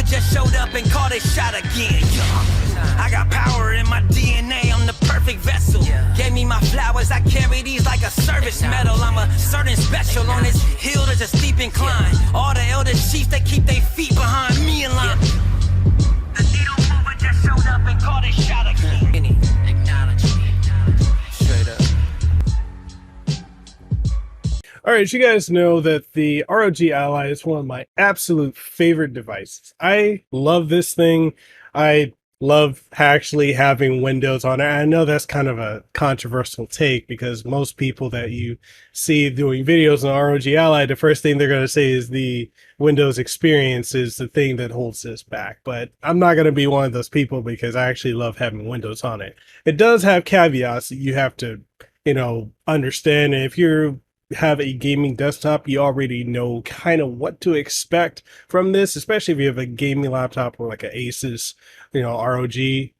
mover just showed up and called it shot again. I got power in my DNA, I'm the perfect vessel. Gave me my flowers, I carry these like a service medal. I'm a certain special on this hill, there's a steep incline. All the elder chiefs, they keep their feet behind me in line. The needle mover just showed up and called it shot again. Acknowledge me. Straight up. All right, you guys know that the ROG Ally is one of my absolute favorite devices. I love this thing. I love actually having Windows on it. I know that's kind of a controversial take because most people that you see doing videos on ROG Ally, the first thing they're going to say is the Windows experience is the thing that holds this back. But I'm not going to be one of those people because I actually love having Windows on it. It does have caveats that you have to, understand. And if you have a gaming desktop, you already know kind of what to expect from this, especially if you have a gaming laptop or like an Asus, ROG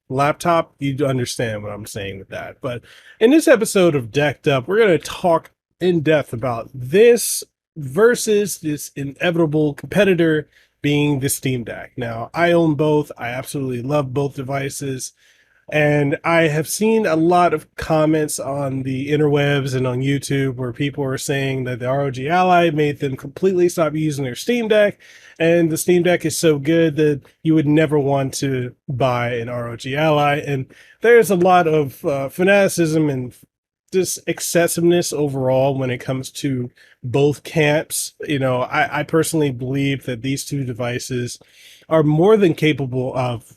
laptop, you understand what I'm saying with that. But in this episode of DeckedUP, we're going to talk in depth about this versus this inevitable competitor being the Steam Deck. Now, I own both. I absolutely love both devices. And I have seen a lot of comments on the interwebs and on YouTube where people are saying that the ROG Ally made them completely stop using their Steam Deck, and the Steam Deck is so good that you would never want to buy an ROG Ally. And there's a lot of fanaticism and just excessiveness overall when it comes to both camps. I personally believe that these two devices are more than capable of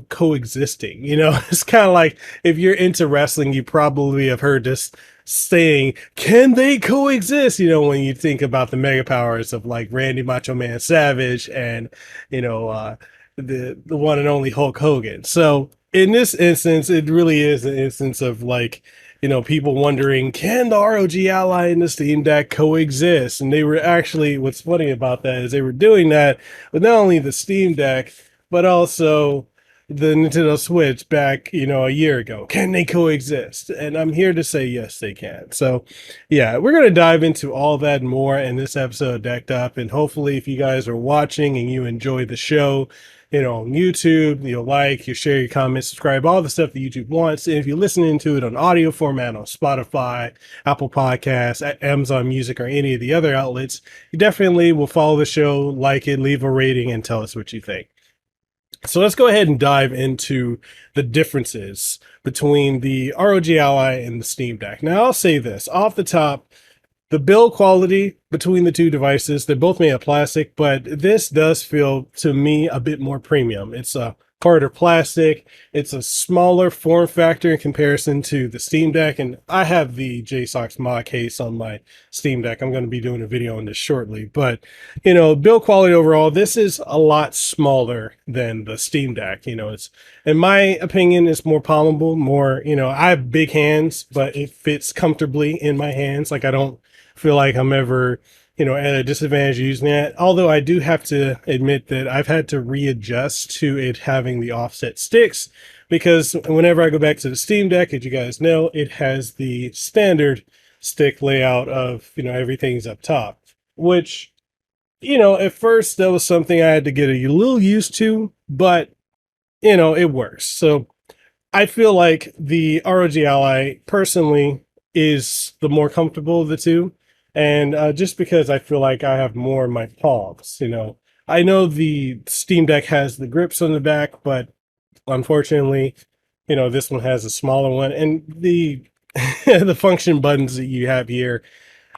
coexisting. It's kind of like if you're into wrestling, you probably have heard this saying, can they coexist? When you think about the mega powers of like Randy Macho Man Savage and, the one and only Hulk Hogan. So in this instance, it really is an instance of like, people wondering, can the ROG Ally and the Steam Deck coexist? And they were actually, what's funny about that is they were doing that with not only the Steam Deck, but also the Nintendo Switch back, a year ago. Can they coexist? And I'm here to say, yes, they can. So yeah, we're going to dive into all that and more in this episode of DeckedUP. And hopefully if you guys are watching and you enjoy the show, on YouTube, you share, your comments, subscribe, all the stuff that YouTube wants. And if you're listening to it on audio format on Spotify, Apple Podcasts, Amazon Music, or any of the other outlets, you definitely will follow the show, like it, leave a rating, and tell us what you think. So let's go ahead and dive into the differences between the ROG Ally and the Steam Deck. Now, I'll say this off the top. The build quality between the two devices, they're both made of plastic, but this does feel to me a bit more premium. It's a harder plastic. It's a smaller form factor in comparison to the Steam Deck. And I have the JSOX mod case on my Steam Deck. I'm going to be doing a video on this shortly, but build quality overall, this is a lot smaller than the Steam Deck. It's, in my opinion, it's more palmable, more, I have big hands, but it fits comfortably in my hands. Like I don't feel like I'm ever, at a disadvantage using it. Although I do have to admit that I've had to readjust to it having the offset sticks, because whenever I go back to the Steam Deck, as you guys know, it has the standard stick layout of, everything's up top, which, at first that was something I had to get a little used to, but, it works. So I feel like the ROG Ally personally is the more comfortable of the two. And just because I feel like I have more in my palms, I know the Steam Deck has the grips on the back, but unfortunately, this one has a smaller one. And the the function buttons that you have here,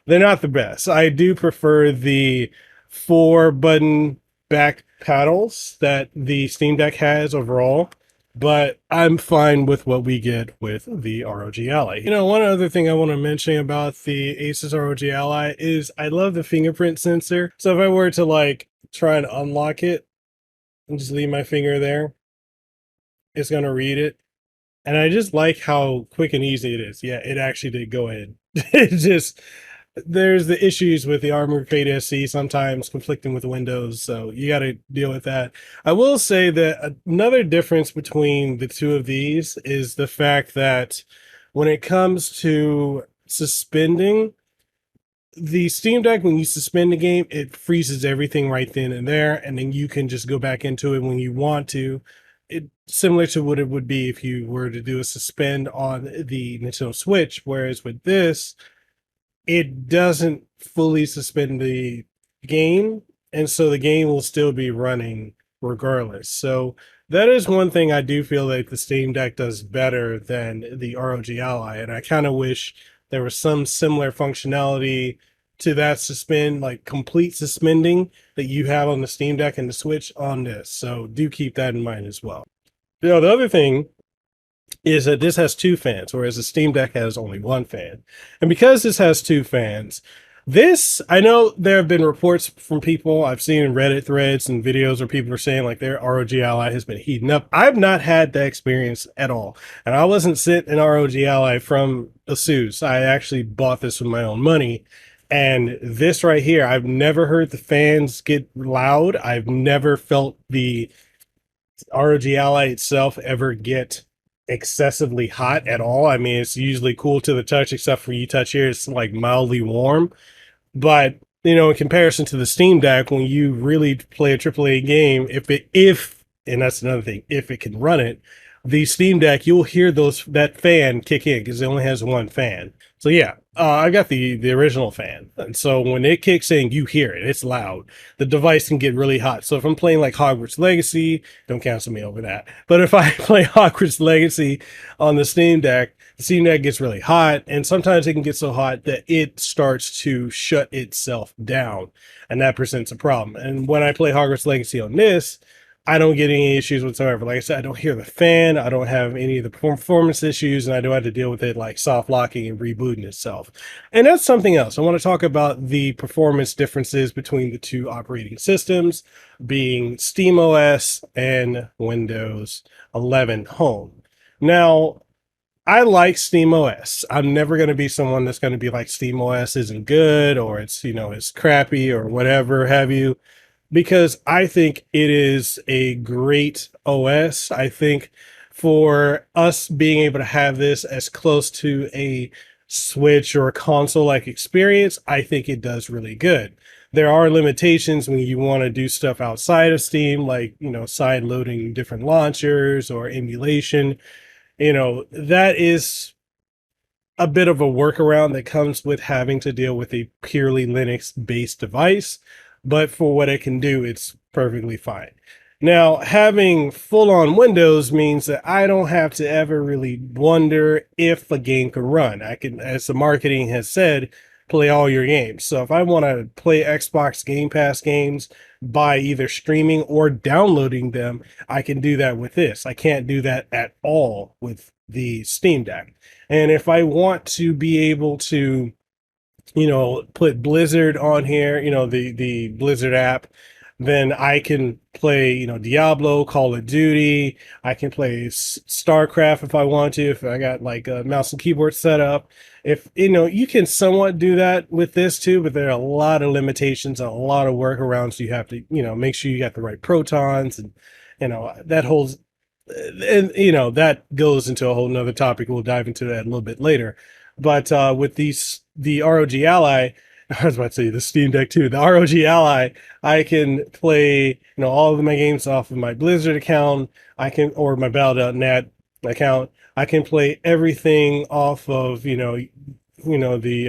they're not the best. I do prefer the 4-button back paddles that the Steam Deck has overall. But I'm fine with what we get with the ROG Ally. One other thing I want to mention about the Asus ROG Ally is I love the fingerprint sensor. So if I were to try and unlock it and just leave my finger there, it's going to read it. And I just like how quick and easy it is. Yeah, it actually did go in. It just, there's the issues with the Armor Crate SC sometimes conflicting with Windows, so you got to deal with that. I will say that another difference between the two of these is the fact that when it comes to suspending, the Steam Deck, when you suspend the game, it freezes everything right then and there, and then you can just go back into it when you want to. It similar to what it would be if you were to do a suspend on the Nintendo Switch, whereas with this, it doesn't fully suspend the game, and so the game will still be running regardless. So that is one thing I do feel like the Steam Deck does better than the ROG Ally, and I kind of wish there was some similar functionality to that suspend, like complete suspending that you have on the Steam Deck and the Switch on this. So do keep that in mind as well. You know, the other thing is that this has two fans, whereas the Steam Deck has only one fan. And because this has two fans, this, I know there have been reports from people I've seen in Reddit threads and videos where people are saying like their ROG Ally has been heating up. I've not had that experience at all. And I wasn't sent an ROG Ally from ASUS. I actually bought this with my own money. And this right here, I've never heard the fans get loud. I've never felt the ROG Ally itself ever get excessively hot at all. I mean, it's usually cool to the touch, except for you touch here, it's like mildly warm. But you know, in comparison to the Steam Deck, when you really play a AAA game, if and that's another thing, if it can run it, the Steam Deck, you'll hear that fan kick in because it only has one fan. So yeah, I got the original fan, and so when it kicks in, you hear it. It's loud. The device can get really hot. So if I'm playing like Hogwarts Legacy, don't cancel me over that. But if I play Hogwarts Legacy on the Steam Deck gets really hot, and sometimes it can get so hot that it starts to shut itself down, and that presents a problem. And when I play Hogwarts Legacy on this, I don't get any issues whatsoever. Like I said, I don't hear the fan, I don't have any of the performance issues, and I don't have to deal with it like soft locking and rebooting itself. And that's something else. I want to talk about the performance differences between the two operating systems, being SteamOS and Windows 11 Home. Now, I like SteamOS. I'm never going to be someone that's going to be like SteamOS isn't good, or it's, you know, it's crappy or whatever have you, because I think it is a great OS. I think for us being able to have this as close to a Switch or a console-like experience, I think it does really good. There are limitations when you want to do stuff outside of Steam, like, you know, side loading different launchers or emulation. You know, that is a bit of a workaround that comes with having to deal with a purely Linux-based device. But for what it can do, it's perfectly fine. Now, having full-on Windows means that I don't have to ever really wonder if a game can run. I can, as the marketing has said, play all your games. So if I want to play Xbox Game Pass games by either streaming or downloading them, I can do that with this. I can't do that at all with the Steam Deck. And if I want to be able to, you know, put Blizzard on here, you know, the Blizzard app, then I can play, you know, Diablo, Call of Duty. I can play StarCraft if I want to, if I got like a mouse and keyboard set up. If, you know, you can somewhat do that with this too, but there are a lot of limitations, a lot of workarounds. You have to, you know, make sure you got the right protons, and, you know, that holds, and, you know, that goes into a whole nother topic. We'll dive into that a little bit later. But with the ROG Ally, I was about to say the Steam Deck too, the ROG Ally, I can play, you know, all of my games off of my Blizzard account, or my Battle.net account. I can play everything off of, you know, the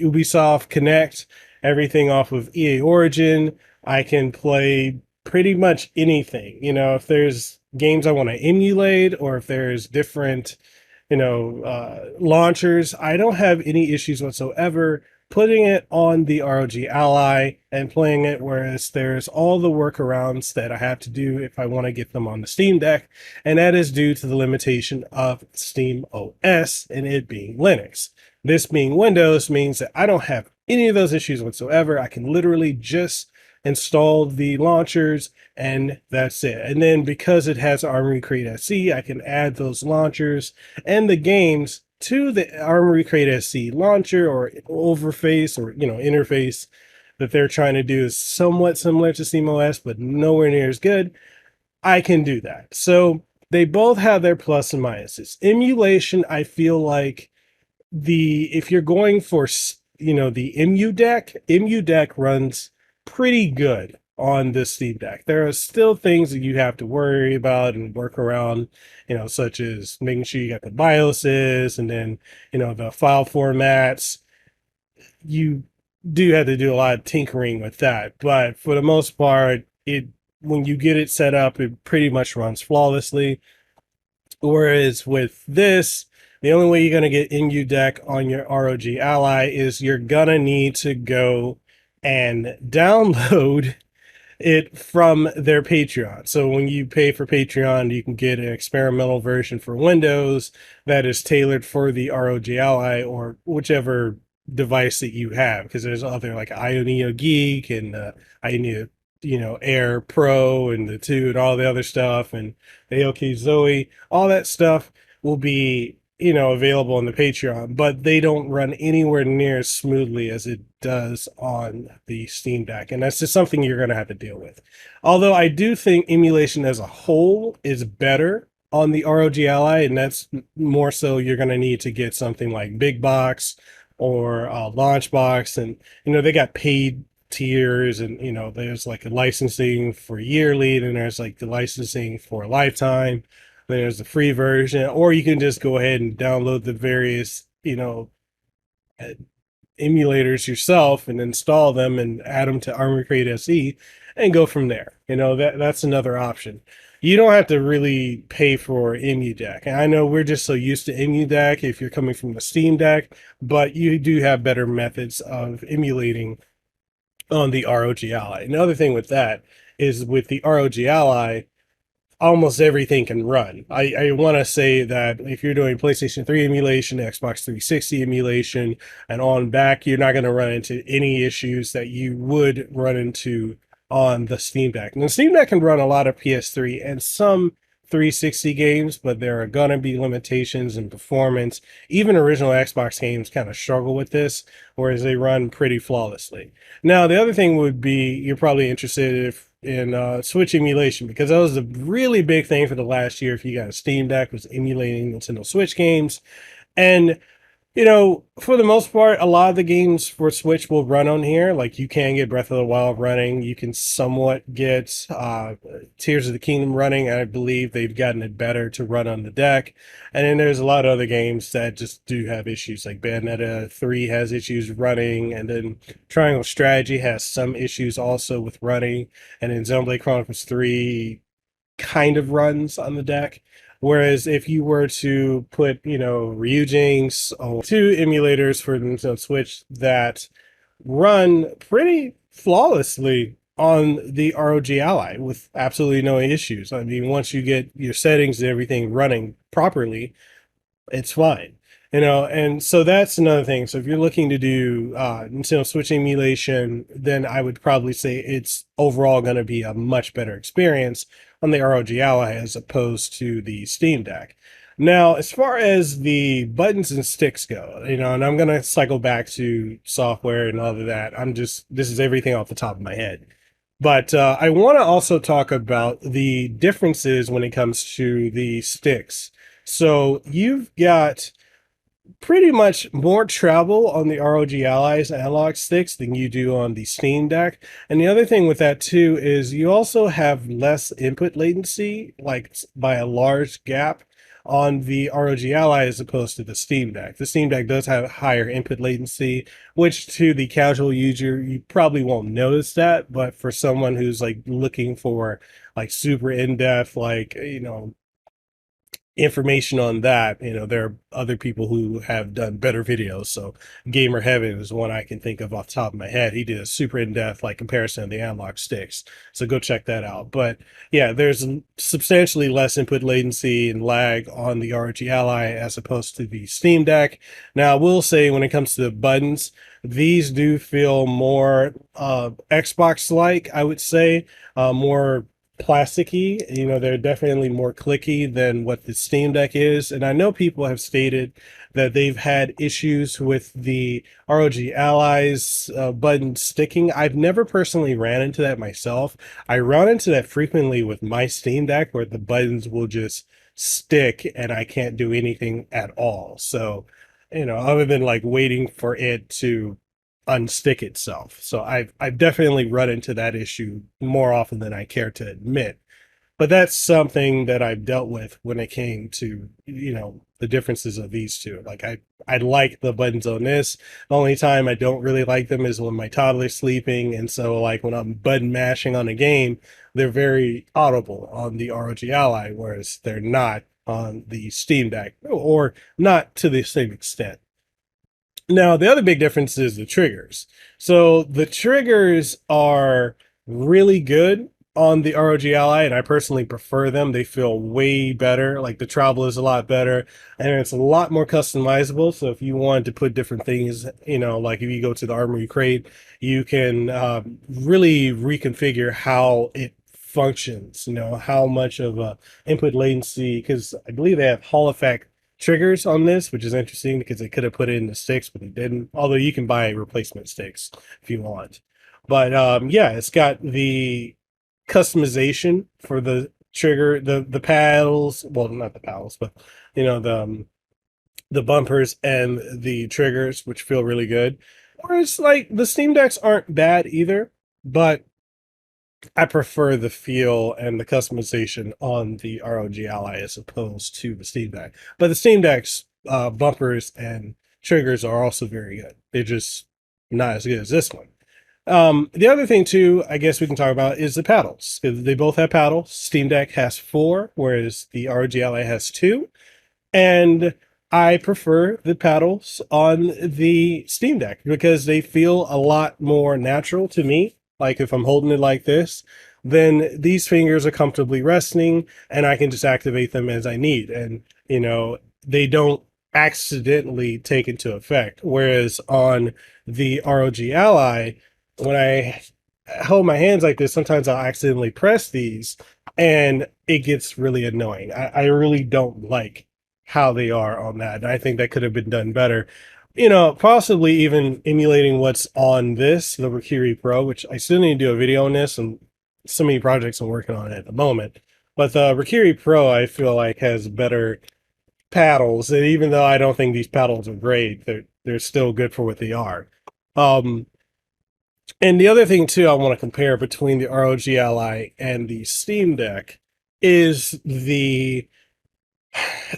Ubisoft Connect, everything off of EA Origin. I can play pretty much anything. You know, if there's games I want to emulate, or if there's different, you know, launchers, I don't have any issues whatsoever putting it on the ROG Ally and playing it, whereas there's all the workarounds that I have to do if I want to get them on the Steam Deck, and that is due to the limitation of Steam OS and it being Linux. This being Windows means that I don't have any of those issues whatsoever. I can literally just install the launchers and that's it. And then because it has Armoury Crate SC, I can add those launchers and the games to the Armoury Crate SC launcher or overface, or, you know, interface that they're trying to do is somewhat similar to SteamOS, but nowhere near as good. I can do that. So they both have their plus and minuses. Emulation, I feel like if you're going for the emu deck runs pretty good on this Steam Deck. There are still things that you have to worry about and work around, such as making sure you got the BIOSes, and then, the file formats. You do have to do a lot of tinkering with that, but for the most part, when you get it set up, it pretty much runs flawlessly. Whereas with this, the only way you're going to get EmuDeck on your ROG Ally is you're going to need to go and download it from their Patreon. So when you pay for Patreon, you can get an experimental version for Windows that is tailored for the ROG Ally or whichever device that you have, because there's other like Ioneo Geek and Ioneo Air Pro and the 2 and all the other stuff, and the OK Zoe, all that stuff will be available on the Patreon, but they don't run anywhere near as smoothly as it does on the Steam Deck, and that's just something you're going to have to deal with. Although I do think emulation as a whole is better on the ROG Ally, and that's more so you're going to need to get something like Big Box or Launch Box, and they got paid tiers, and there's like a licensing for yearly, then there's like the licensing for lifetime, there's the free version, or you can just go ahead and download the various emulators yourself and install them and add them to Armor Crate SE and go from there. That's another option. You don't have to really pay for EmuDeck. And I know we're just so used to EmuDeck if you're coming from the Steam Deck, but you do have better methods of emulating on the ROG Ally. Another thing with that is with the ROG Ally, almost everything can run. I want to say that if you're doing PlayStation 3 emulation, Xbox 360 emulation, and on back, you're not going to run into any issues that you would run into on the Steam Deck. And the Steam Deck can run a lot of PS3 and some 360 games, but there are going to be limitations in performance. Even original Xbox games kind of struggle with this, whereas they run pretty flawlessly. Now, the other thing would be, you're probably interested in Switch emulation, because that was a really big thing for the last year. If you got a Steam Deck, was emulating Nintendo Switch games. And for the most part, a lot of the games for Switch will run on here. Like, you can get Breath of the Wild running. You can somewhat get Tears of the Kingdom running. I believe they've gotten it better to run on the deck. And then there's a lot of other games that just do have issues. Like Bayonetta 3 has issues running. And then Triangle Strategy has some issues also with running. And then Xenoblade Chronicles 3 kind of runs on the deck. Whereas if you were to put, Ryujinx or 2 emulators for the Nintendo Switch that run pretty flawlessly on the ROG Ally with absolutely no issues. I mean, once you get your settings and everything running properly, it's fine. And so that's another thing. So if you're looking to do Nintendo Switch emulation, then I would probably say it's overall going to be a much better experience on the ROG Ally as opposed to the Steam Deck. Now, as far as the buttons and sticks go, and I'm going to cycle back to software and all of that. This is everything off the top of my head. But I want to also talk about the differences when it comes to the sticks. So you've got pretty much more travel on the ROG Ally's analog sticks than you do on the Steam Deck. And the other thing with that too is you also have less input latency, like by a large gap, on the ROG Ally as opposed to the Steam Deck. The Steam Deck does have higher input latency, which to the casual user, you probably won't notice that, but for someone who's like looking for like super in-depth, like, information on that, there are other people who have done better videos. So Gamer Heaven is one I can think of off the top of my head. He did a super in-depth like comparison of the analog sticks, so go check that out. But yeah, there's substantially less input latency and lag on the ROG Ally as opposed to the Steam Deck. Now I will say, when it comes to the buttons, these do feel more Xbox like, I would say, more plasticky. They're definitely more clicky than what the Steam Deck is. And I know people have stated that they've had issues with the ROG Ally's button sticking. I've never personally ran into that myself. I run into that frequently with my Steam Deck, where the buttons will just stick and I can't do anything at all. So, other than like waiting for it to unstick itself. So I've definitely run into that issue more often than I care to admit. But that's something that I've dealt with when it came to, the differences of these two. Like I like the buttons on this. The only time I don't really like them is when my toddler's sleeping. And so like when I'm button mashing on a game, they're very audible on the ROG Ally, whereas they're not on the Steam Deck, or not to the same extent. Now, the other big difference is the triggers. So the triggers are really good on the ROG Ally, and I personally prefer them. They feel way better. Like the travel is a lot better, and it's a lot more customizable. So if you wanted to put different things, like if you go to the Armory Crate, you can really reconfigure how it functions, how much of a input latency, because I believe they have Hall effect triggers on this, which is interesting because they could have put it in the sticks, but they didn't. Although you can buy replacement sticks if you want. But yeah, it's got the customization for the trigger, the paddles. Well, not the paddles, but the bumpers and the triggers, which feel really good. Whereas like the Steam Decks aren't bad either, but I prefer the feel and the customization on the ROG Ally as opposed to the Steam Deck. But the Steam Deck's bumpers and triggers are also very good. They're just not as good as this one. The other thing too, I guess we can talk about is the paddles. They both have paddles. Steam Deck has 4, whereas the ROG Ally has 2. And I prefer the paddles on the Steam Deck because they feel a lot more natural to me. Like if I'm holding it like this, then these fingers are comfortably resting and I can just activate them as I need. And, they don't accidentally take into effect. Whereas on the ROG Ally, when I hold my hands like this, sometimes I'll accidentally press these and it gets really annoying. I really don't like how they are on that. And I think that could have been done better. Possibly even emulating what's on this, the ROG Ally Pro, which I still need to do a video on this, and so many projects I'm working on at the moment. But the ROG Ally Pro, I feel like, has better paddles, and even though I don't think these paddles are great, they're still good for what they are. And the other thing too, I want to compare between the ROG Ally and the Steam Deck is the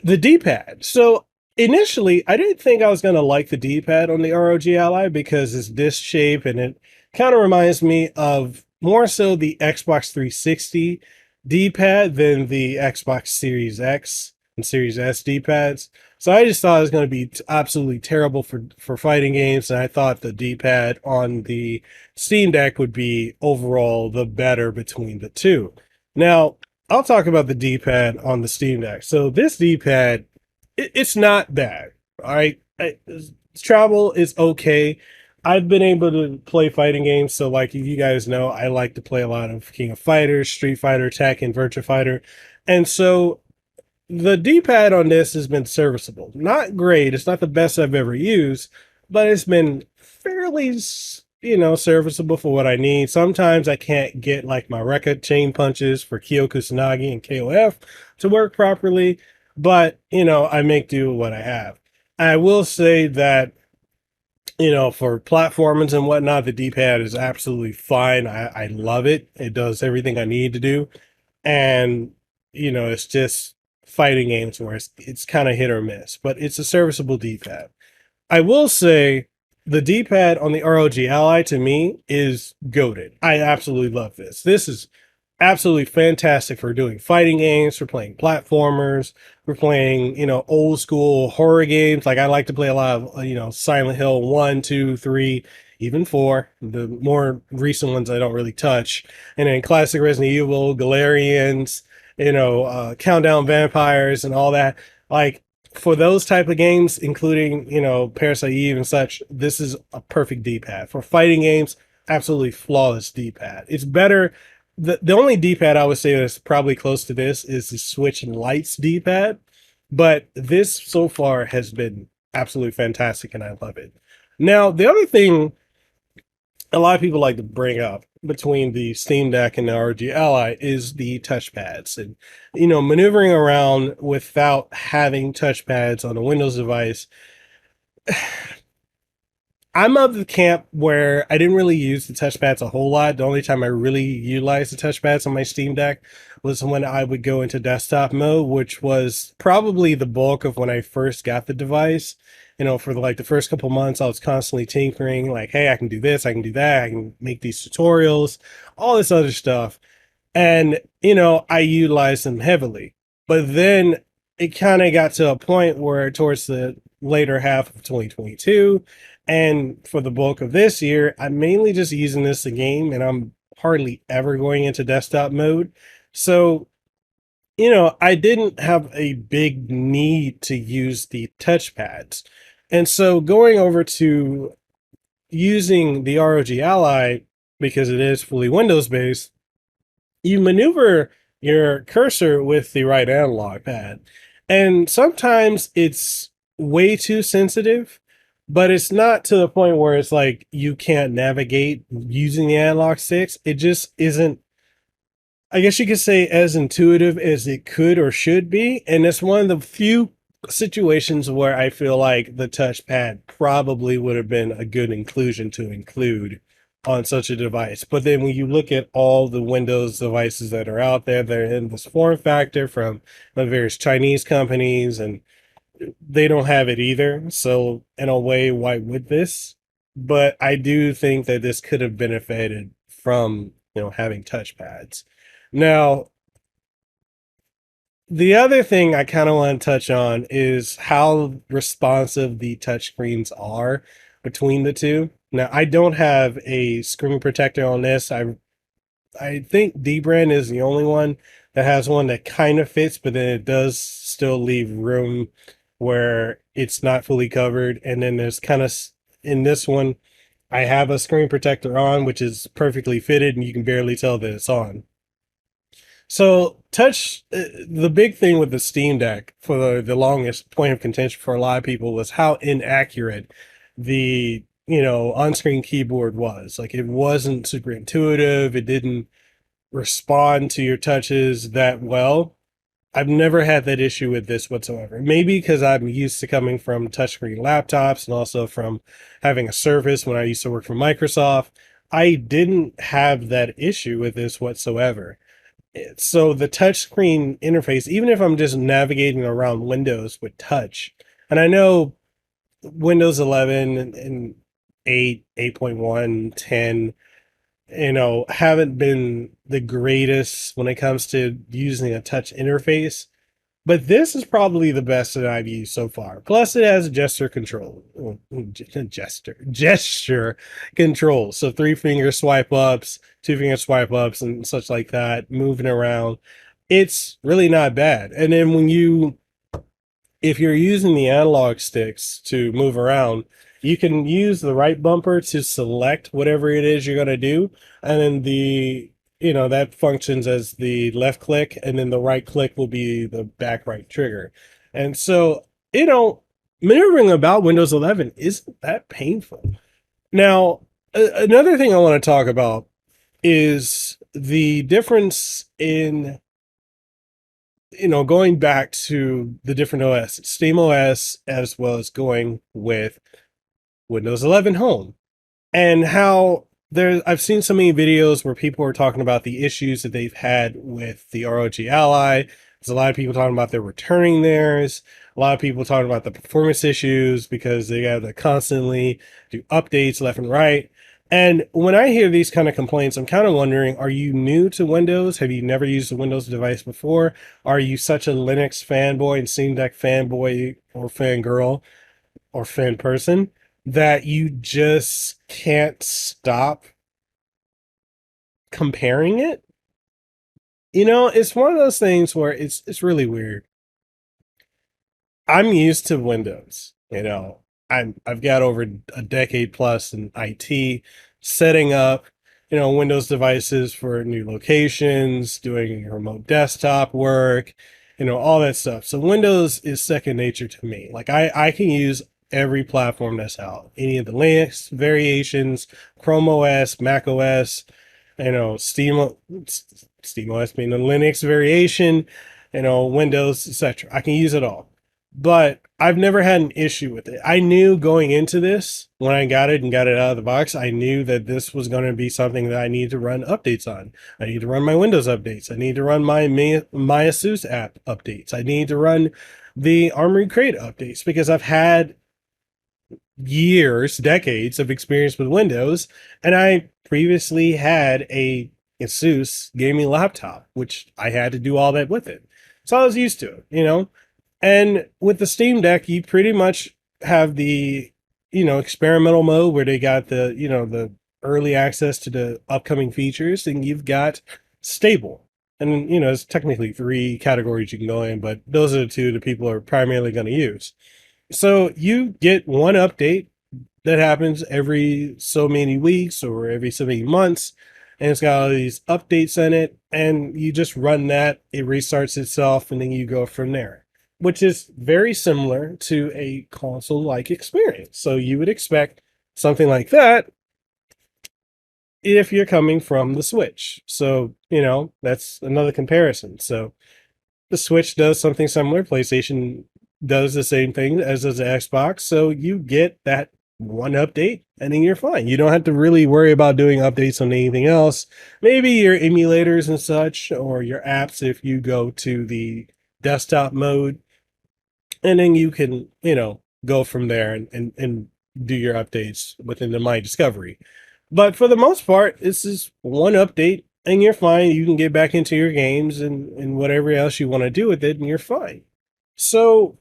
D-pad. So initially, I didn't think I was going to like the D-pad on the ROG Ally because it's disc shape and it kind of reminds me of more so the Xbox 360 D-pad than the Xbox Series X and Series S D-pads. So I just thought it was going to be absolutely terrible for fighting games, and I thought the D-pad on the Steam Deck would be overall the better between the two. Now, I'll talk about the D-pad on the Steam Deck. So this D-pad, it's not bad. All right, travel is okay. I've been able to play fighting games. So like you guys know, I like to play a lot of King of Fighters, Street Fighter, Tekken, Virtua Fighter. And so the D-pad on this has been serviceable. Not great. It's not the best I've ever used, but it's been fairly, serviceable for what I need. Sometimes I can't get like my record chain punches for Kyo Kusanagi and KOF to work properly, but I make do with what I have. I will say that for platformers and whatnot, the D-pad is absolutely fine. I love it. It does everything I need to do. And it's just fighting games where it's kind of hit or miss, but it's a serviceable D-pad. I will say the D-pad on the ROG Ally to me is goated. I absolutely love this. This is absolutely fantastic for doing fighting games, for playing platformers, for playing, old school horror games. Like I like to play a lot of, Silent Hill 1, 2, 3, even 4. The more recent ones I don't really touch. And then classic Resident Evil, Galarians, Countdown Vampires and all that. Like for those type of games, including, Parasite Eve and such, this is a perfect D-pad. For fighting games, absolutely flawless D-pad. It's better. The only D-pad I would say that's probably close to this is the Switch and Lights D-pad, but this so far has been absolutely fantastic and I love it. Now, the other thing a lot of people like to bring up between the Steam Deck and the ROG Ally is the touchpads, and maneuvering around without having touchpads on a Windows device. I'm of the camp where I didn't really use the touchpads a whole lot. The only time I really utilized the touchpads on my Steam Deck was when I would go into desktop mode, which was probably the bulk of when I first got the device. For like the first couple months, I was constantly tinkering, like, hey, I can do this, I can do that, I can make these tutorials, all this other stuff. And, I utilized them heavily. But then it kind of got to a point where towards the later half of 2022, and for the bulk of this year, I'm mainly just using this a game and I'm hardly ever going into desktop mode. So, I didn't have a big need to use the touchpads. And so going over to using the ROG Ally, because it is fully Windows based, you maneuver your cursor with the right analog pad. And sometimes it's way too sensitive, but it's not to the point where it's like you can't navigate using the analog sticks. It just isn't, I guess you could say, as intuitive as it could or should be. And it's one of the few situations where I feel like the touchpad probably would have been a good inclusion to include on such a device. But then when you look at all the Windows devices that are out there, they're in this form factor from the various Chinese companies, and they don't have it either. So in a way, why would this? But I do think that this could have benefited from, having touchpads. Now, the other thing I kind of want to touch on is how responsive the touchscreens are between the two. Now, I don't have a screen protector on this. I think Dbrand is the only one that has one that kind of fits, but then it does still leave room where it's not fully covered. And then there's kind of, in this one, I have a screen protector on, which is perfectly fitted, and you can barely tell that it's on. So the big thing with the Steam Deck for the longest point of contention for a lot of people was how inaccurate the, on-screen keyboard was. Like, it wasn't super intuitive. It didn't respond to your touches that well. I've never had that issue with this whatsoever. Maybe because I'm used to coming from touchscreen laptops and also from having a Surface when I used to work for Microsoft. I didn't have that issue with this whatsoever. So the touchscreen interface, even if I'm just navigating around Windows with touch, and I know Windows 11 and 8, 8.1, 10, haven't been the greatest when it comes to using a touch interface, but this is probably the best that I've used so far. Plus, it has gesture control, gesture control. So 3-finger swipe ups, 2-finger swipe ups, and such like that. Moving around, it's really not bad. And then if you're using the analog sticks to move around, you can use the right bumper to select whatever it is you're going to do, and then that functions as the left click, and then the right click will be the back right trigger. And so, maneuvering about Windows 11 isn't that painful. Now, another thing I want to talk about is the difference in, going back to the different OS, SteamOS, as well as going with Windows 11 Home, and how I've seen so many videos where people are talking about the issues that they've had with the ROG Ally. There's a lot of people talking about they're returning theirs. A lot of people talking about the performance issues because they have to constantly do updates left and right. And when I hear these kind of complaints, I'm kind of wondering, are you new to Windows? Have you never used a Windows device before? Are you such a Linux fanboy and Steam Deck fanboy or fangirl or fan person that you just can't stop comparing it? It's one of those things where it's really weird. I'm used to Windows. I've got over a decade plus in IT, setting up, Windows devices for new locations, doing remote desktop work, all that stuff. So Windows is second nature to me. Like, I can use every platform that's out, any of the Linux variations, Chrome OS, Mac OS, Steam OS being a Linux variation, Windows, etc. I can use it all. but I've never had an issue with it. I knew going into this, when I got it and got it out of the box, I knew that this was going to be something that I need to run updates on. I need to run my Windows updates. I need to run my ASUS app updates. I need to run the Armory Crate updates because I've had years, decades of experience with Windows, and I previously had a ASUS gaming laptop, which I had to do all that with it. So I was used to it, you know? And with the Steam Deck, you pretty much have the, experimental mode where they got the, the early access to the upcoming features, and you've got stable. And, it's technically 3 categories you can go in, but those are the 2 that people are primarily going to use. So you get one update that happens every so many weeks or every so many months, and it's got all these updates in it, and you just run that, it restarts itself, and then you go from there, which is very similar to a console-like experience. So you would expect something like that if you're coming from the Switch. So, that's another comparison. So the Switch does something similar. PlayStation does the same thing as does the Xbox. So you get that one update and then you're fine. You don't have to really worry about doing updates on anything else. Maybe your emulators and such, or your apps if you go to the desktop mode. And then you can, go from there and do your updates within the My Discovery. But for the most part, this is one update and you're fine. You can get back into your games and whatever else you want to do with it, and you're fine. So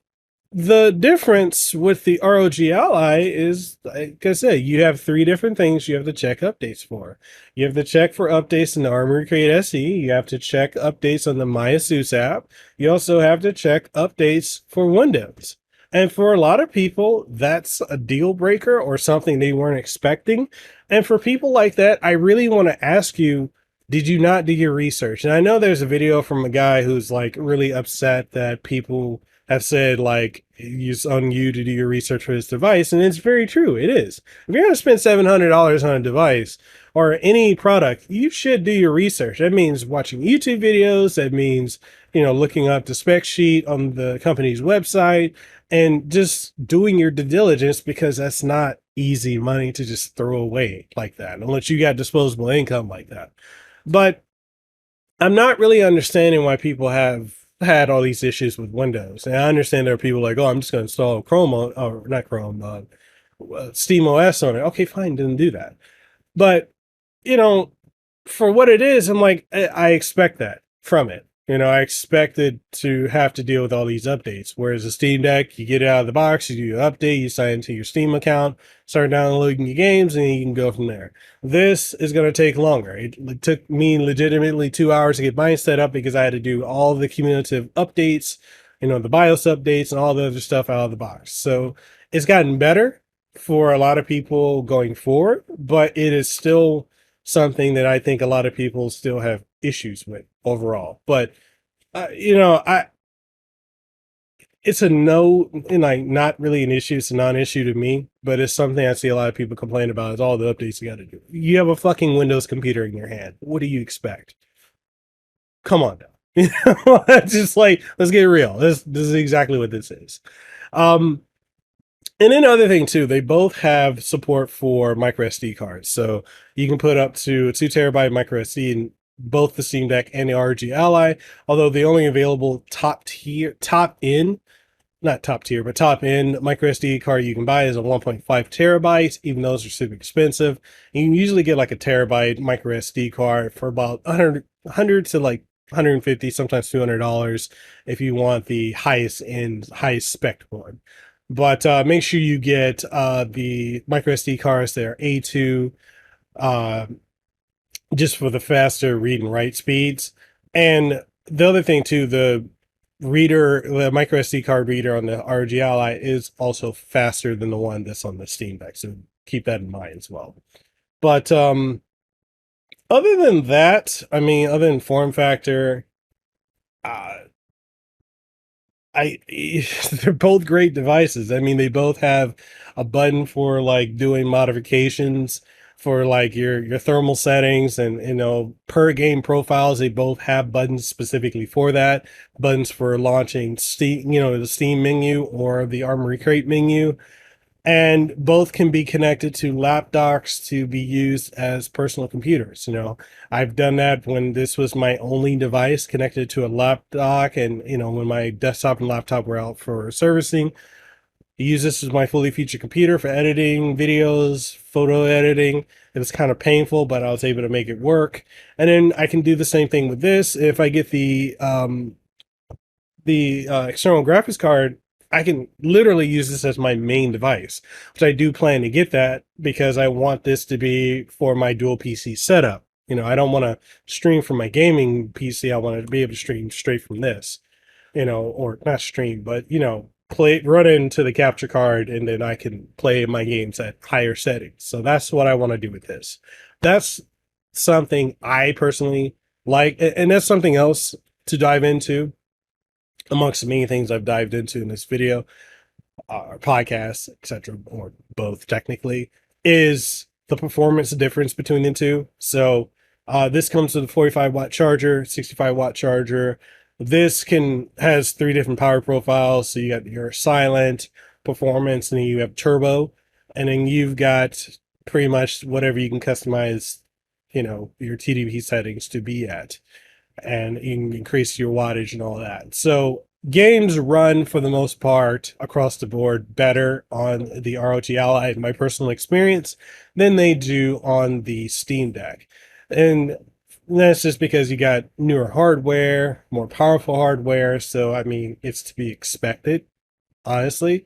the difference with the ROG Ally is, like I said, you have 3 different things you have to check updates for. You have to check for updates in the Armory Crate SE. You have to check updates on the MyASUS app. You also have to check updates for Windows. And for a lot of people, that's a deal breaker or something they weren't expecting. And for people like that, I really want to ask you, did you not do your research? And I know there's a video from a guy who's like really upset that people have said like it's on you to do your research for this device, and it's very true. It is. If you're going to spend $700 on a device or any product, you should do your research. That means watching YouTube videos. That means looking up the spec sheet on the company's website and just doing your due diligence, because that's not easy money to just throw away like that unless you got disposable income like that. But I'm not really understanding why people have had all these issues with Windows. And I understand there are people like, oh, I'm just going to install Chrome or not Chrome, Steam OS on it. Okay, fine, didn't do that. But, for what it is, I'm like, I expect that from it. I expected to have to deal with all these updates. Whereas the Steam Deck, you get it out of the box, you do your update, you sign into your Steam account, start downloading your games, and you can go from there. This is going to take longer. It took me legitimately 2 hours to get mine set up because I had to do all the cumulative updates, the BIOS updates and all the other stuff out of the box. So it's gotten better for a lot of people going forward, but it is still something that I think a lot of people still have issues with overall. But it's a no, like not really an issue. It's a non-issue to me, but it's something I see a lot of people complain about. Is all the updates you got to do. You have a fucking Windows computer in your hand. What do you expect? Come on now. It's just like, let's get real. This is exactly what this is. And then other thing too, they both have support for microSD cards. So you can put up to a 2 terabyte microSD in both the Steam Deck and the ROG Ally, although the only available top end microSD card you can buy is a 1.5 terabytes, even though those are super expensive. And you can usually get like a terabyte microSD card for about 100 to like 150, sometimes $200 if you want the highest end, highest spec one. But make sure you get the microSD cards that are A2, just for the faster read and write speeds. And the other thing too, the microSD card reader on the ROG Ally is also faster than the one that's on the Steam Deck. So keep that in mind as well. But other than that, other than form factor, they're both great devices. They both have a button for like doing modifications for like your thermal settings, and per game profiles. They both have buttons specifically for that. Buttons for launching Steam, the Steam menu or the Armory Crate menu, and both can be connected to laptops to be used as personal computers. I've done that when this was my only device connected to a laptop, and when my desktop and laptop were out for servicing, I use this as my fully featured computer for editing videos, photo editing. It was kind of painful, but I was able to make it work. And then I can do the same thing with this. If I get the external graphics card, I can literally use this as my main device, which I do plan to get that because I want this to be for my dual PC setup. I don't want to stream from my gaming PC. I want to be able to stream straight from this, or not stream, but, run into the capture card, and then I can play my games at higher settings. So that's what I want to do with this. That's something I personally like, and that's something else to dive into amongst the many things I've dived into in this video, podcast, etc., or both technically, is the performance difference between the two. So this comes with a 45-watt charger, 65-watt charger. This has 3 different power profiles. So you got your silent, performance, and then you have turbo, and then you've got pretty much whatever you can customize, your TDP settings to be at, and you can increase your wattage and all that. So games run for the most part across the board better on the ROG Ally, in my personal experience, than they do on the Steam Deck. And that's just because you got newer hardware, more powerful hardware. So, I mean, it's to be expected, honestly.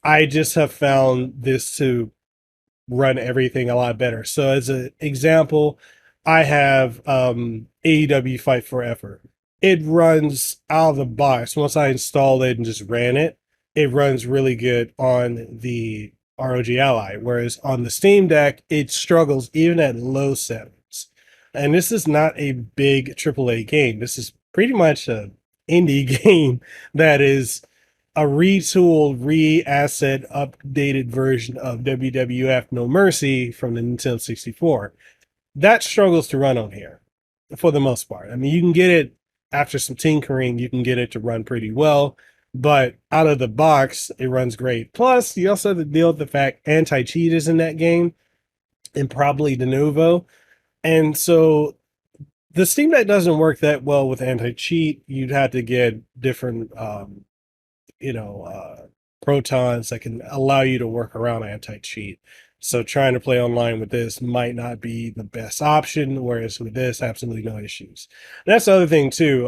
I just have found this to run everything a lot better. So, as an example, I have AEW Fight Forever. It runs out of the box. Once I installed it and just ran it, it runs really good on the ROG Ally. Whereas on the Steam Deck, it struggles even at low settings. And this is not a big AAA game. This is pretty much an indie game that is a retooled, re-asset, updated version of WWF No Mercy from the Nintendo 64. That struggles to run on here for the most part. I mean, you can get it after some tinkering, you can get it to run pretty well, but out of the box, it runs great. Plus, you also have to deal with the fact anti-cheat is in that game, and probably de novo. And so the Steam Deck doesn't work that well with anti-cheat. You'd have to get different, protons that can allow you to work around anti-cheat. So trying to play online with this might not be the best option, whereas with this, absolutely no issues. And that's the other thing too.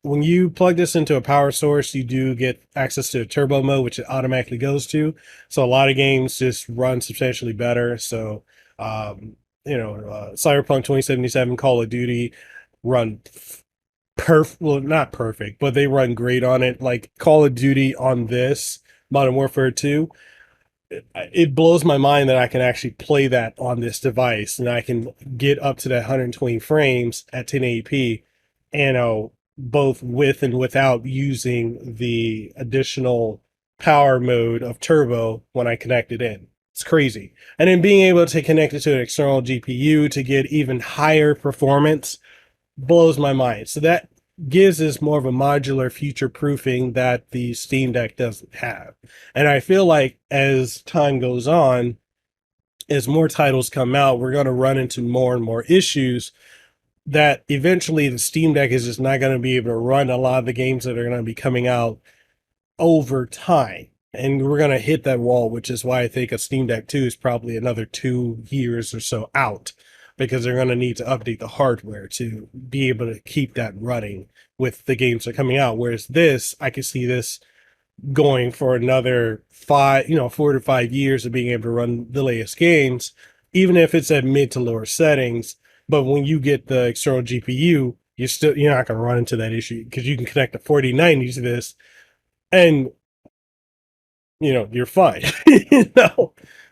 When you plug this into a power source, you do get access to a turbo mode, which it automatically goes to. So a lot of games just run substantially better. So, Cyberpunk 2077, Call of Duty run well, not perfect, but they run great on it. Like Call of Duty on this, Modern Warfare 2, it blows my mind that I can actually play that on this device, and I can get up to that 120 frames at 1080p, both with and without using the additional power mode of turbo when I connect it in. It's crazy. And then being able to connect it to an external GPU to get even higher performance blows my mind. So that gives us more of a modular future proofing that the Steam Deck doesn't have. And I feel like as time goes on, as more titles come out, we're going to run into more and more issues that eventually the Steam Deck is just not going to be able to run a lot of the games that are going to be coming out over time. And we're going to hit that wall, which is why I think a Steam Deck 2 is probably another 2 years or so out, because they're going to need to update the hardware to be able to keep that running with the games that are coming out. Whereas this, I can see this going for another 4 to 5 years of being able to run the latest games, even if it's at mid to lower settings. But when you get the external GPU, you're not going to run into that issue, because you can connect a 4090 to this and you're fine.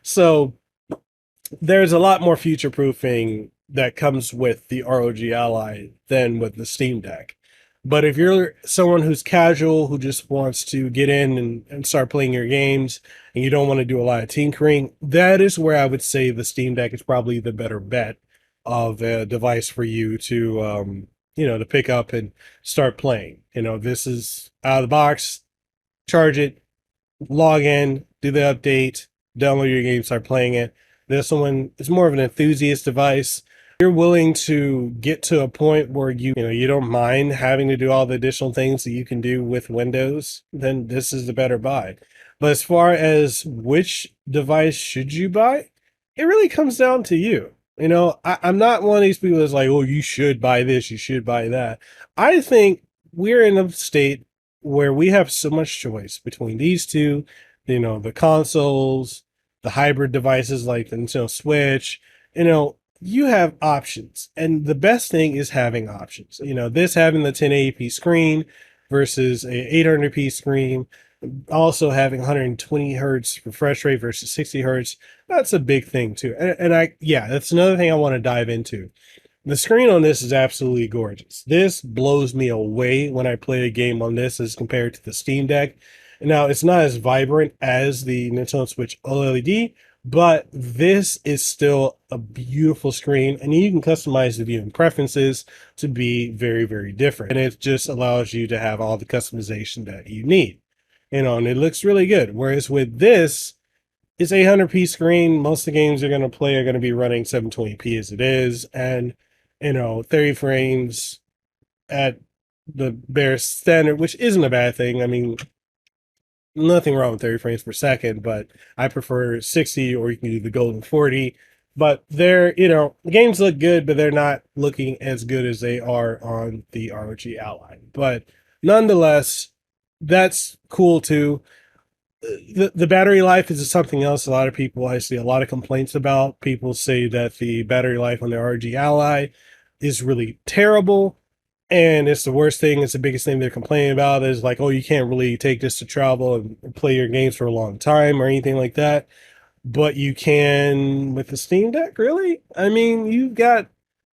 So there's a lot more future proofing that comes with the ROG Ally than with the Steam Deck. But if you're someone who's casual, who just wants to get in and start playing your games, and you don't want to do a lot of tinkering, that is where I would say the Steam Deck is probably the better bet of a device for you to, to pick up and start playing. This is out of the box, charge it, log in, do the update, download your game, start playing it. This one is more of an enthusiast device. You're willing to get to a point where you don't mind having to do all the additional things that you can do with Windows, then this is the better buy. But as far as which device should you buy, it really comes down to you. I'm not one of these people that's like, oh, you should buy this, you should buy that. I think we're in a state where we have so much choice between these two, the consoles, the hybrid devices like the Nintendo Switch, you have options. And the best thing is having options. This having the 1080p screen versus a 800p screen, also having 120 hertz refresh rate versus 60 hertz, that's a big thing too. That's another thing I want to dive into. The screen on this is absolutely gorgeous. This blows me away when I play a game on this as compared to the Steam Deck. Now, it's not as vibrant as the Nintendo Switch OLED, but this is still a beautiful screen, and you can customize the viewing preferences to be very, very different. And it just allows you to have all the customization that you need, and it looks really good. Whereas with this, it's 800p screen. Most of the games you're going to play are going to be running 720p as it is, and 30 frames at the bare standard, which isn't a bad thing. I mean, nothing wrong with 30 frames per second, but I prefer 60, or you can do the golden 40. But the games look good, but they're not looking as good as they are on the ROG Ally. But nonetheless, that's cool too. The battery life is something else. A lot of people, I see a lot of complaints about. People say that the battery life on the ROG Ally is really terrible, and it's the worst thing. It's the biggest thing they're complaining about, is like, oh, you can't really take this to travel and play your games for a long time or anything like that. But you can with the Steam Deck, really? I mean, you've got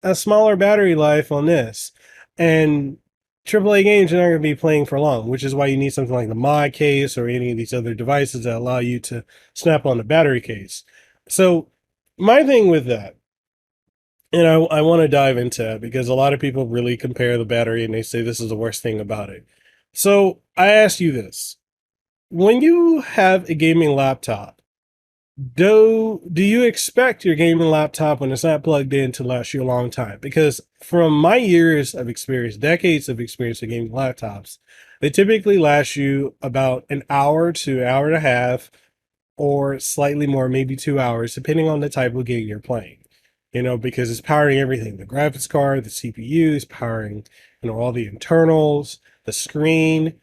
a smaller battery life on this, and AAA games you're not going to be playing for long, which is why you need something like the mod case or any of these other devices that allow you to snap on the battery case. So my thing with that, and I want to dive into that because a lot of people really compare the battery and they say this is the worst thing about it. So I ask you this. When you have a gaming laptop, do you expect your gaming laptop, when it's not plugged in, to last you a long time? Because from my years of experience, decades of experience with gaming laptops, they typically last you about an hour to an hour and a half, or slightly more, maybe 2 hours, depending on the type of game you're playing. Because it's powering everything. The graphics card, the CPU is powering, all the internals, the screen,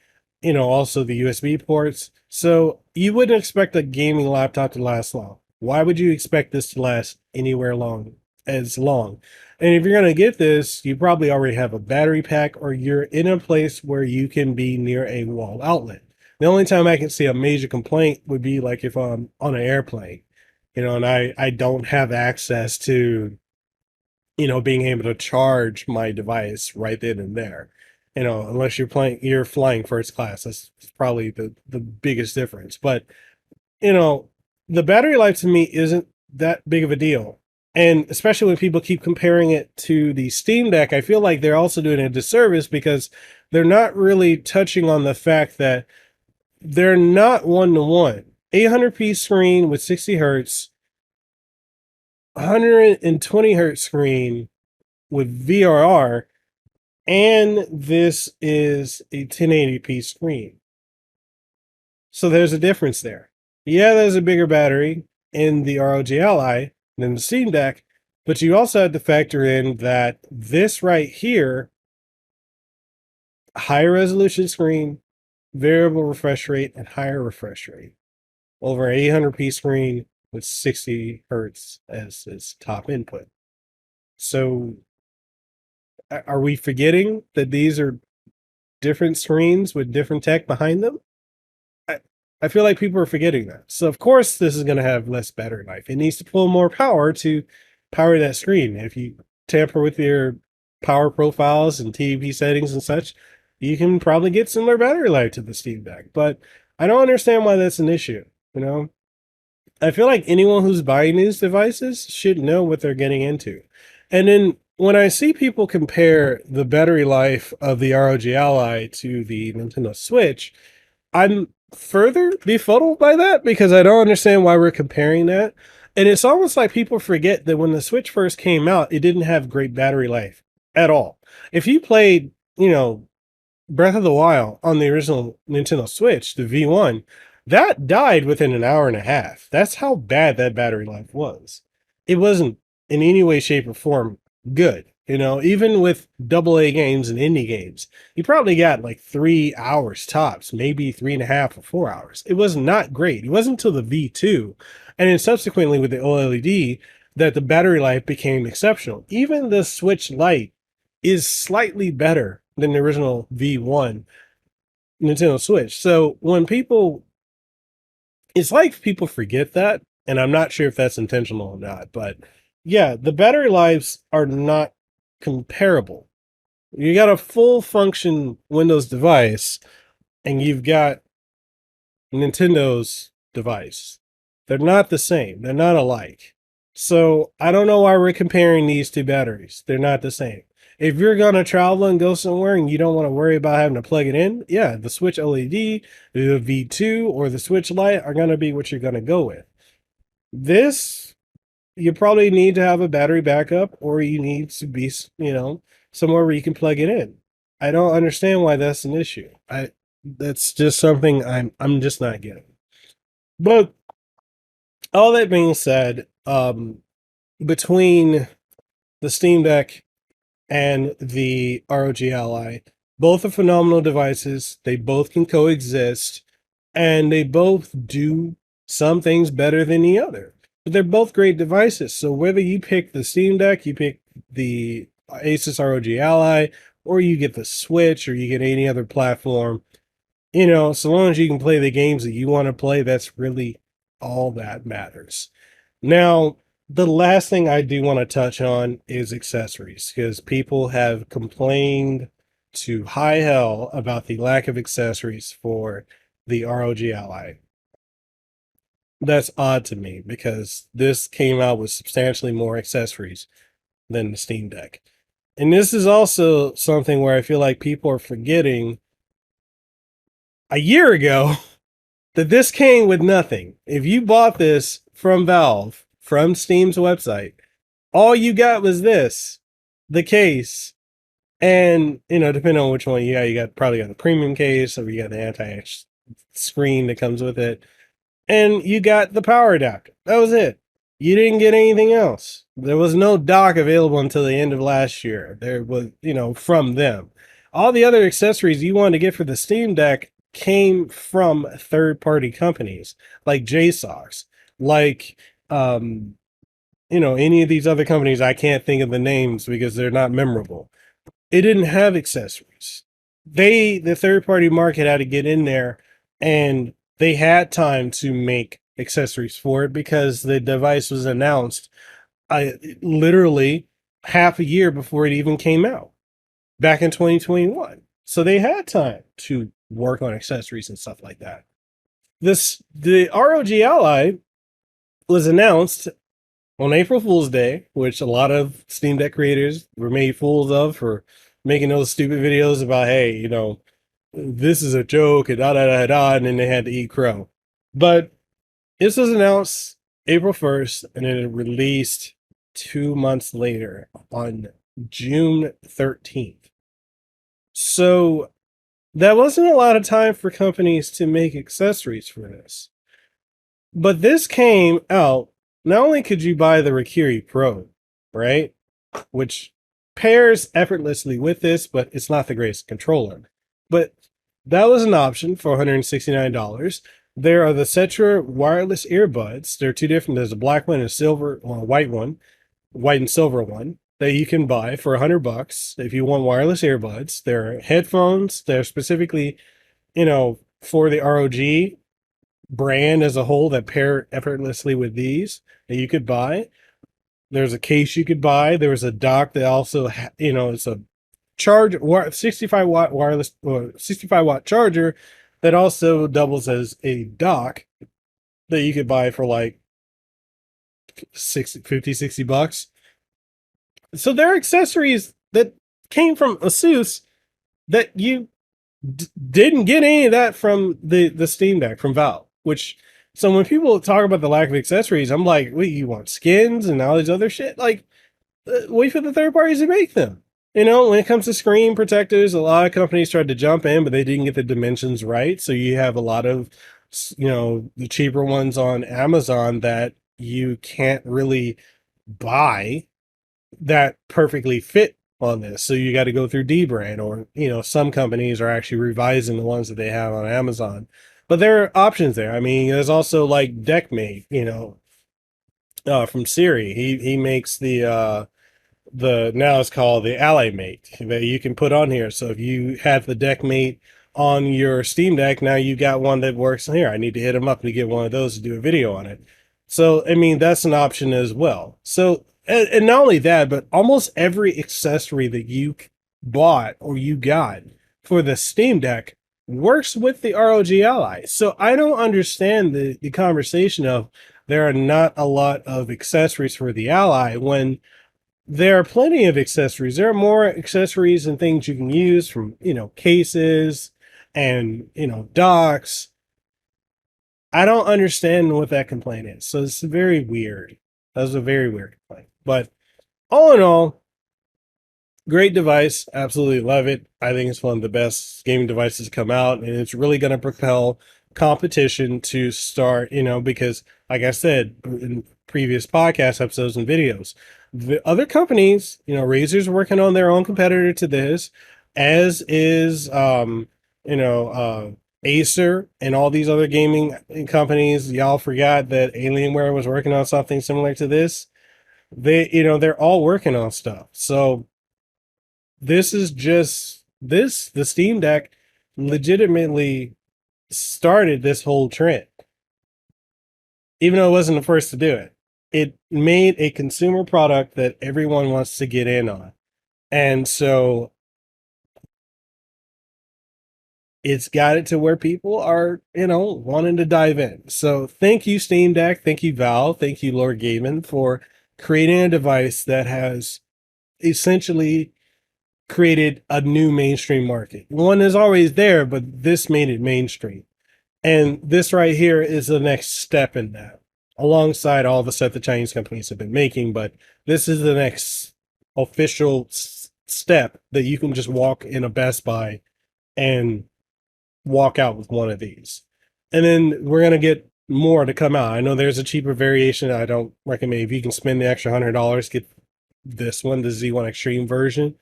also the USB ports. So you wouldn't expect a gaming laptop to last long. Why would you expect this to last anywhere as long? And if you're going to get this, you probably already have a battery pack, or you're in a place where you can be near a wall outlet. The only time I can see a major complaint would be like if I'm on an airplane, and I don't have access to, being able to charge my device right then and there. Unless you're flying first class. That's probably the biggest difference. But, the battery life to me isn't that big of a deal. And especially when people keep comparing it to the Steam Deck, I feel like they're also doing a disservice because they're not really touching on the fact that they're not one-to-one. 800p screen with 60 hertz, 120 hertz screen with VRR, and this is a 1080p screen. So there's a difference there. Yeah, there's a bigger battery in the ROG Ally than the Steam Deck, but you also have to factor in that this right here, higher resolution screen, variable refresh rate, and higher refresh rate over an 800p screen with 60 hertz as its top input. So are we forgetting that these are different screens with different tech behind them? I feel like people are forgetting that. So of course this is going to have less battery life. It needs to pull more power to power that screen. If you tamper with your power profiles and TDP settings and such, you can probably get similar battery life to the Steam Deck. But I don't understand why that's an issue. You know, I feel like anyone who's buying these devices should know what they're getting into. And then when I see people compare the battery life of the ROG Ally to the Nintendo Switch, I'm further befuddled by that because I don't understand why we're comparing that. And it's almost like people forget that when the Switch first came out, it didn't have great battery life at all. If you played, Breath of the Wild on the original Nintendo Switch, the V1, that died within an hour and a half. That's how bad that battery life was. It wasn't in any way, shape, or form good. Even with AA games and indie games, you probably got like 3 hours tops, maybe 3.5 or 4 hours. It was not great. It wasn't until the V2 and then subsequently with the OLED that the battery life became exceptional. Even the Switch Lite is slightly better than the original V1 Nintendo Switch. So when it's like people forget that, and I'm not sure if that's intentional or not, but yeah, the battery lives are not comparable. You got a full function Windows device, and you've got Nintendo's device. They're not the same. They're not alike. So I don't know why we're comparing these two batteries. They're not the same. If you're going to travel and go somewhere and you don't want to worry about having to plug it in, yeah, the Switch OLED, the V2, or the Switch Lite are going to be what you're going to go with. This, you probably need to have a battery backup, or you need to be, somewhere where you can plug it in. I don't understand why that's an issue. That's just something I'm just not getting. But all that being said, between the Steam Deck and the ROG Ally, both are phenomenal devices. They both can coexist, and they both do some things better than the other. But they're both great devices. So whether you pick the Steam Deck, you pick the Asus ROG Ally, or you get the Switch, or you get any other platform, so long as you can play the games that you want to play, that's really all that matters. Now, the last thing I do want to touch on is accessories, because people have complained to high hell about the lack of accessories for the ROG Ally. That's odd to me because this came out with substantially more accessories than the Steam Deck. And this is also something where I feel like people are forgetting a year ago that this came with nothing. If you bought this from Valve, from Steam's website, all you got was this, the case, and depending on which one you got probably got the premium case, or you got the anti-edge screen that comes with it, and you got the power adapter. That was it. You didn't get anything else. There was no dock available until the end of last year. There was, from them. All the other accessories you wanted to get for the Steam Deck came from third-party companies like JSOX, like any of these other companies. I can't think of the names because they're not memorable. It didn't have accessories. The third-party market had to get in there, and they had time to make accessories for it because the device was announced literally half a year before it even came out back in 2021. So they had time to work on accessories and stuff like that. The ROG Ally was announced on April Fool's Day, which a lot of Steam Deck creators were made fools of for making those stupid videos about, hey, this is a joke and and then they had to eat crow. But this was announced April 1st, and then it released 2 months later on June 13th. So that wasn't a lot of time for companies to make accessories for this. But this came out, not only could you buy the Rikiri Pro, right? Which pairs effortlessly with this, but it's not the greatest controller. But that was an option for $169. There are the Cetra wireless earbuds. There are two different. There's a black one and a silver, or a white one, white and silver one that you can buy for $100 if you want wireless earbuds. There are headphones. They're specifically, for the ROG brand as a whole that pair effortlessly with these that you could buy. There's a case you could buy. There was a dock that also, it's a 65 watt wireless or 65 watt charger that also doubles as a dock that you could buy for like 60 bucks. So there are accessories that came from Asus that you didn't get any of that from the Steam Deck from Valve, which, so when people talk about the lack of accessories, I'm like, wait, you want skins and all these other shit? Like, wait for the third parties to make them. When it comes to screen protectors, a lot of companies tried to jump in, but they didn't get the dimensions right. So you have a lot of, the cheaper ones on Amazon that you can't really buy that perfectly fit on this. So you got to go through Dbrand, or, some companies are actually revising the ones that they have on Amazon. But there are options there. I mean, there's also like DeckMate, from Siri. He makes the now it's called the Ally Mate that you can put on here. So if you have the DeckMate on your Steam Deck, now you got one that works here. I need to hit him up to get one of those to do a video on it. So, I mean, that's an option as well. So, and not only that, but almost every accessory that you bought or you got for the Steam Deck works with the ROG Ally. So I don't understand the conversation of there are not a lot of accessories for the Ally when there are plenty of accessories. There are more accessories and things you can use, from, cases and, docks. I don't understand what that complaint is. So it's very weird. That was a very weird complaint. But all in all, great device. Absolutely love it. I think it's one of the best gaming devices to come out, and it's really going to propel competition to start, because like I said in previous podcast episodes and videos, the other companies, Razer's working on their own competitor to this, as is, Acer and all these other gaming companies. Y'all forgot that Alienware was working on something similar to this. They're all working on stuff. So this is just the Steam Deck legitimately started this whole trend. Even though it wasn't the first to do it, it made a consumer product that everyone wants to get in on. And so it's got it to where people are, wanting to dive in. So thank you, Steam Deck. Thank you, Valve. Thank you, Lord Gaiman, for creating a device that has essentially created a new mainstream market. One is always there, but this made it mainstream. And this right here is the next step in that, alongside all the stuff the Chinese companies have been making. But this is the next official step that you can just walk in a Best Buy and walk out with one of these. And then we're going to get more to come out. I know there's a cheaper variation. I don't recommend, if you can spend the extra $100, get this one, the Z1 Extreme version.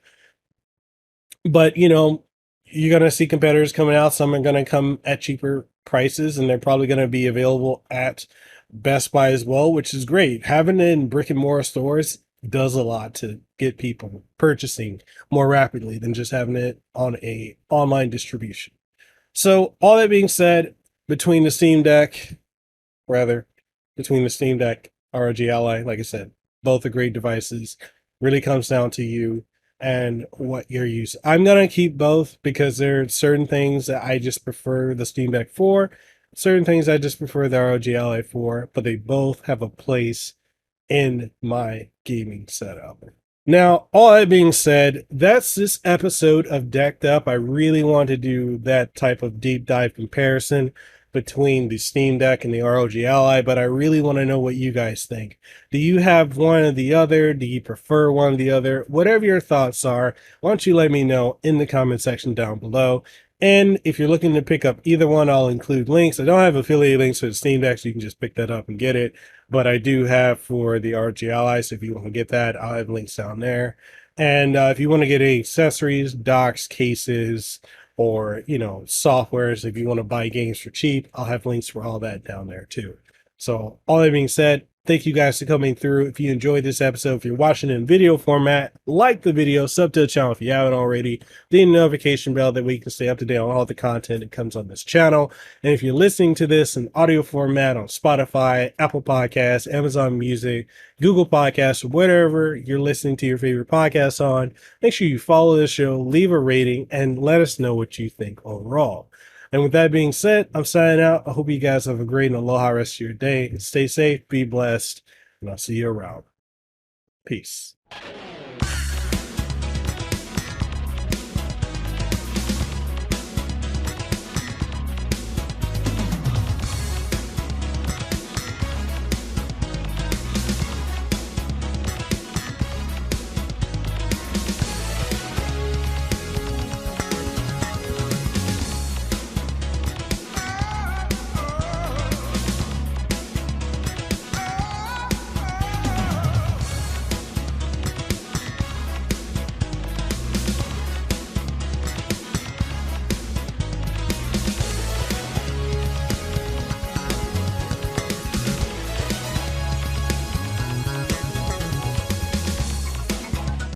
But, you're going to see competitors coming out. Some are going to come at cheaper prices, and they're probably going to be available at Best Buy as well, which is great. Having it in brick and mortar stores does a lot to get people purchasing more rapidly than just having it on a online distribution. So all that being said, between the Steam Deck, ROG Ally, like I said, both are great devices. Really comes down to you and what you're using. I'm going to keep both because there are certain things that I just prefer the Steam Deck for, certain things I just prefer the ROG Ally for, but they both have a place in my gaming setup. Now, all that being said, that's this episode of DeckedUP. I really want to do that type of deep dive comparison between the Steam Deck and the ROG Ally, but I really want to know what you guys think. Do you have one or the other? Do you prefer one or the other? Whatever your thoughts are, why don't you let me know in the comment section down below. And if you're looking to pick up either one, I'll include links. I don't have affiliate links for the Steam Deck, so you can just pick that up and get it. But I do have for the ROG Ally, so if you want to get that, I'll have links down there. And if you want to get any accessories, docks, cases, or, softwares, if you want to buy games for cheap, I'll have links for all that down there too. So all that being said, Thank you guys for coming through. If you enjoyed this episode, if you're watching in video format, like the video, sub to the channel if you haven't already, the notification bell that we can stay up to date on all the content that comes on this channel. And if you're listening to this in audio format on Spotify, Apple Podcasts, Amazon Music, Google Podcasts, or whatever you're listening to your favorite podcasts on, make sure you follow the show, leave a rating, and let us know what you think overall. And with that being said, I'm signing out. I hope you guys have a great and aloha rest of your day. Stay safe, be blessed, and I'll see you around. Peace.